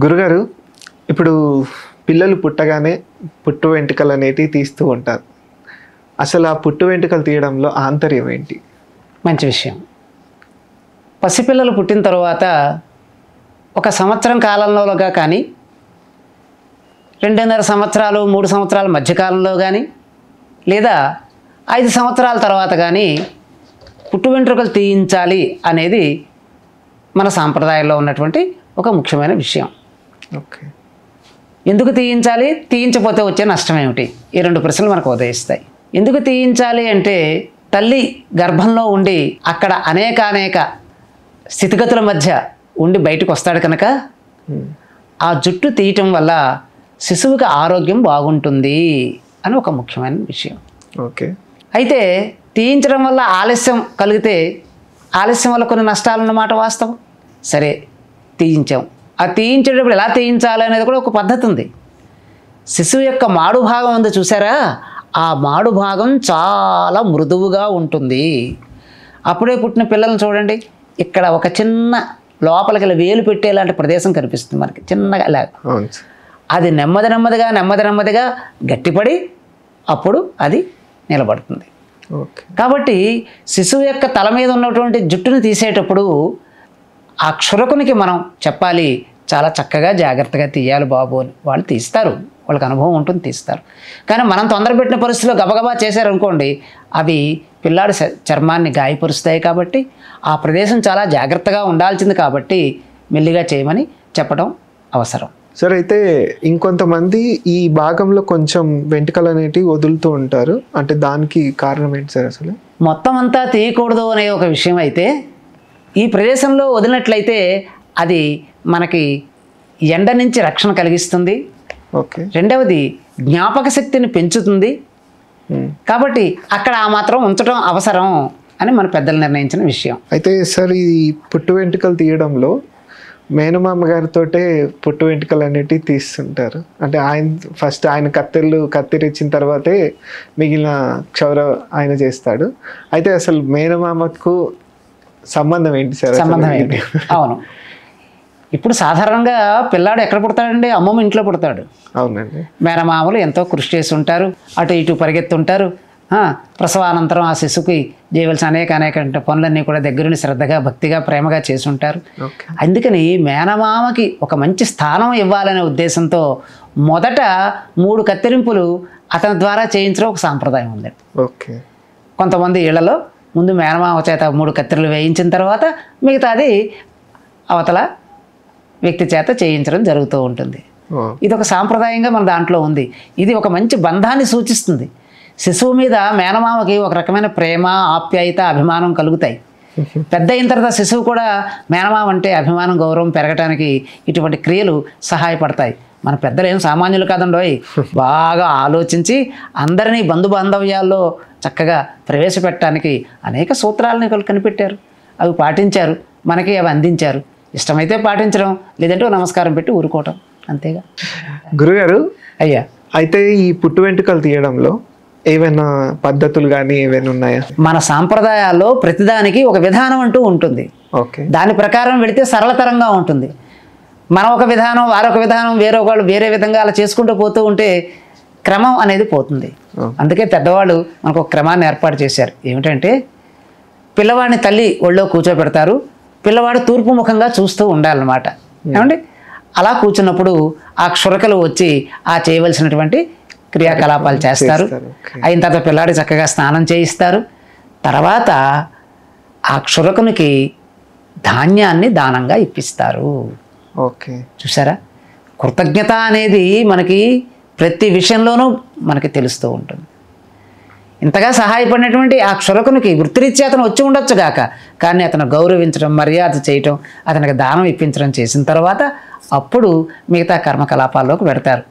గురుగారు, ఇప్పుడు పిల్లలు పుట్టగానే పుట్టు వెంట్రుకలు అనేటివి తీస్తూ ఉంటారు. అసలు ఆ పుట్టు వెంట్రుకలు తీయడంలో ఆంతర్యం ఏంటి? మంచి విషయం. పసిపిల్లలు పుట్టిన తర్వాత ఒక సంవత్సరం కాలంలోగా కానీ 2.5 సంవత్సరాలు 3 సంవత్సరాల మధ్యకాలంలో కానీ లేదా 5 సంవత్సరాల తర్వాత కానీ పుట్టు వెంట్రుకలు తీయించాలి అనేది మన సాంప్రదాయంలో ఉన్నటువంటి ఒక ముఖ్యమైన విషయం. ఓకే. ఎందుకు తీయించాలి, తీయించకపోతే వచ్చే నష్టం ఏమిటి? ఈ 2 ప్రశ్నలు మనకు ఉదయిస్తాయి. ఎందుకు తీయించాలి అంటే తల్లి గర్భంలో ఉండి అక్కడ అనేక స్థితిగతుల మధ్య ఉండి బయటకు వస్తాడు కనుక ఆ జుట్టు తీయటం వల్ల శిశువుకి ఆరోగ్యం బాగుంటుంది అని ఒక ముఖ్యమైన విషయం. ఓకే. అయితే తీయించడం వల్ల ఆలస్యం కలిగితే ఆలస్యం వల్ల కొన్ని నష్టాలు అన్నమాట వాస్తవం. సరే, తీయించాం. ఆ తీయించేటప్పుడు ఎలా తీయించాలి అనేది కూడా ఒక పద్ధతి ఉంది. శిశువు యొక్క మాడు భాగం ఉంది చూసారా, ఆ మాడు భాగం చాలా మృదువుగా ఉంటుంది. అప్పుడే పుట్టిన పిల్లల్ని చూడండి, ఇక్కడ ఒక చిన్న లోపలికి వేలు పెట్టేలాంటి ప్రదేశం కనిపిస్తుంది మనకి, చిన్నగా ఇలా. అది నెమ్మదిగా గట్టిపడి అప్పుడు అది నిలబడుతుంది. కాబట్టి శిశువు యొక్క తల మీద ఉన్నటువంటి జుట్టును తీసేటప్పుడు ఆ క్షురకునికి మనం చెప్పాలి, చాలా చక్కగా జాగ్రత్తగా తీయాలి బాబు అని. వాళ్ళు తీస్తారు, వాళ్ళకి అనుభవం ఉంటుంది, తీస్తారు. కానీ మనం తొందరపెట్టిన పరిస్థితిలో గబగబా చేశారనుకోండి, అవి పిల్లాడి చర్మాన్ని గాయపరుస్తాయి. కాబట్టి ఆ ప్రదేశం చాలా జాగ్రత్తగా ఉండాల్సింది. కాబట్టి మెల్లిగా చేయమని చెప్పడం అవసరం. సరే, అయితే ఇంకొంతమంది ఈ భాగంలో కొంచెం వెంట్రుకలు అనేటివి వదులుతూ ఉంటారు. అంటే దానికి కారణం ఏంటి సార్? అసలు మొత్తం అంతా తీయకూడదు అనే ఒక విషయం అయితే, ఈ ప్రదేశంలో వదిలినట్లయితే అది మనకి ఎండ నుంచి రక్షణ కలిగిస్తుంది. ఓకే. రెండవది జ్ఞాపక శక్తిని పెంచుతుంది. కాబట్టి అక్కడ ఆ మాత్రం ఉంచడం అవసరం అని మన పెద్దలు నిర్ణయించిన విషయం. అయితే సార్, ఈ పుట్టు వెంట్రుకలు తీయడంలో మేనమామ గారితోటే పుట్టు వెంట్రుకలు అనేటివి తీస్తుంటారు. అంటే ఫస్ట్ ఆయన కత్తిరించిన తర్వాతే మిగిలిన క్షౌర ఆయన చేస్తాడు. అయితే అసలు మేనమామకు సంబంధం ఏంటి సార్? సంబంధం ఏంటి? అవును, ఇప్పుడు సాధారణంగా పిల్లాడు ఎక్కడ పుడతాడండి? అమ్మమ్మ ఇంట్లో పుడతాడు. అవునండి. మేనమామలు ఎంతో కృషి చేసి ఉంటారు, అటు ఇటు పరిగెత్తుంటారు. ప్రసవానంతరం ఆ శిశువుకి చేయవలసిన అనేక పనులన్నీ కూడా దగ్గరుండి శ్రద్ధగా, భక్తిగా, ప్రేమగా చేసి ఉంటారు. అందుకని మేనమామకి ఒక మంచి స్థానం ఇవ్వాలనే ఉద్దేశంతో మొదట 3 కత్తిరింపులు అతని ద్వారా చేయించడం ఒక సాంప్రదాయం ఉంది. ఓకే. కొంతమంది ఇళ్లలో ముందు మేనమామ చేత 3 కత్తిరలు వేయించిన తర్వాత మిగతాది అవతల వ్యక్తి చేత చేయించడం జరుగుతూ ఉంటుంది. ఇది ఒక సాంప్రదాయంగా మన దాంట్లో ఉంది. ఇది ఒక మంచి బంధాన్ని సూచిస్తుంది. శిశువు మీద మేనమామకి ఒక రకమైన ప్రేమ, ఆప్యాయత, అభిమానం కలుగుతాయి. పెద్ద అయిన తర్వాత శిశువు కూడా మేనమామ అంటే అభిమానం, గౌరవం పెరగటానికి ఇటువంటి క్రియలు సహాయపడతాయి. మన పెద్దలు ఏం సామాన్యులు కాదండోయ్, బాగా ఆలోచించి అందరినీ బంధుబాంధవ్యాల్లో చక్కగా ప్రవేశపెట్టడానికి అనేక సూత్రాలని కనిపెట్టారు. అవి పాటించారు, మనకి అవి అందించారు. ఇష్టమైతే పాటించడం, లేదంటే నమస్కారం పెట్టి ఊరుకోవటం, అంతేగా. గురుగారు, అయ్యా, అయితే ఈ పుట్టు వెంట్రుకలు తీయడంలో ఏమైనా పద్ధతులు కానీ ఏమైనా ఉన్నాయా? మన సాంప్రదాయాల్లో ప్రతిదానికి ఒక విధానం అంటూ ఉంటుంది. ఓకే. దాని ప్రకారం వెళితే సరళతరంగా ఉంటుంది. మనం ఒక విధానం, వారొక విధానం, వేరే విధంగా అలా చేసుకుంటూ పోతూ ఉంటే క్రమం అనేది పోతుంది. అందుకే పెద్దవాళ్ళు మనకు ఒక క్రమాన్ని ఏర్పాటు చేశారు. ఏమిటంటే, పిల్లవాడిని తల్లి ఒళ్ళో కూర్చోబెడతారు, పిల్లవాడు తూర్పు ముఖంగా చూస్తూ ఉండాలన్నమాట. ఏమండి, అలా కూర్చున్నప్పుడు ఆ క్షురకలు వచ్చి ఆ చేయవలసినటువంటి క్రియాకలాపాలు చేస్తారు. అయిన తర్వాత పిల్లాడి చక్కగా స్నానం చేయిస్తారు. తర్వాత ఆ క్షురకునికి ధాన్యాన్ని దానంగా ఇప్పిస్తారు. ఓకే. చూసారా, కృతజ్ఞత అనేది మనకి ప్రతి విషయంలోనూ మనకి తెలుస్తూ ఉంటుంది. ఇంతగా సహాయపడినటువంటి ఆ క్షురకునికి వృత్తిరీత్యా అతను వచ్చి ఉండొచ్చు గాక, కానీ అతను గౌరవించడం, మర్యాద చేయటం, అతనికి దానం ఇప్పించడం చేసిన తర్వాత అప్పుడు మిగతా కర్మకలాపాల్లోకి పెడతారు.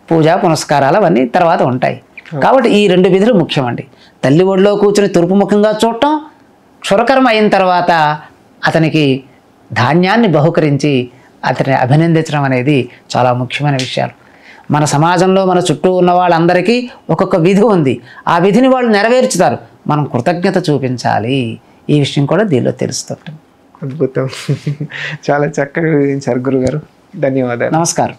పూజ పునస్కారాలు అవన్నీ తర్వాత ఉంటాయి. కాబట్టి ఈ 2 విధులు ముఖ్యమండి. తల్లి ఒడిలో కూర్చుని తూర్పు ముఖంగా చూడటం, క్షురకర్మ అయిన తర్వాత అతనికి ధాన్యాన్ని బహుకరించి అతన్ని అభినందించడం అనేది చాలా ముఖ్యమైన విషయాలు. మన సమాజంలో మన చుట్టూ ఉన్న వాళ్ళందరికీ ఒక్కొక్క విధి ఉంది. ఆ విధిని వాళ్ళు నెరవేర్చుతారు. మనం కృతజ్ఞత చూపించాలి. ఈ విషయం కూడా దీనిలో తెలుస్తుంటుంది. అద్భుతం. చాలా చక్కగా వివరించారు గురుగారు. ధన్యవాదాలు. నమస్కారం.